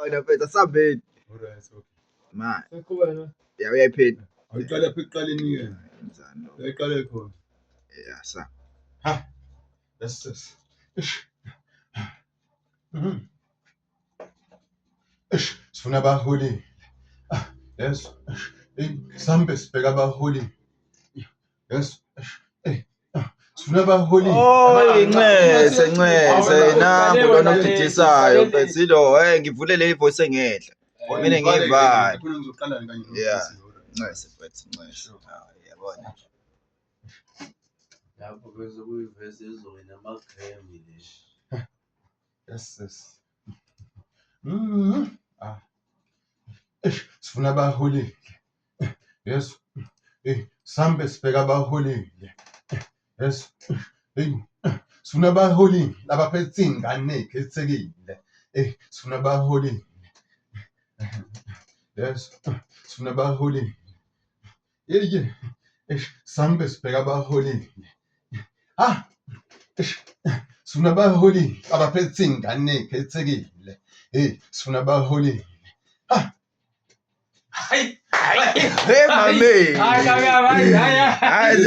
Wena mfethu asambeni. Alright, okay. Man, Seqhubeka. ya uyayiphetha. Awuqala apha ekuqaleni ke. Ngenzani lo? Uyayiqala khona. Yeah, sa. Ha. Yes. Ish. Ish, sifuna abaholi. Yes. Sambe sibheka abaholi. Yes. Sifuna abaholi. Oh, incese nangu lona odidisayo mfethu silo ngivulele ivoice engehla. Mina ngiyivale. Khona ngizoqala kanye Yeah. Incese mfethu incese. Yabona. Lapho bese kuyivese izona amagremi leshi. Yes. Sifuna abaholi. Yes. Sambe sibheka abaholi. Yes. Sifuna abaholi labaphethe ingane ekhethekile. Sifuna abaholi. Yes. Sifuna abaholi. Sambe sibheka abaholi. Sifuna abaholi abaphethe ingane ekhethekile. Sifuna abaholi. Hayi. Hey mami. Hayi. Hayi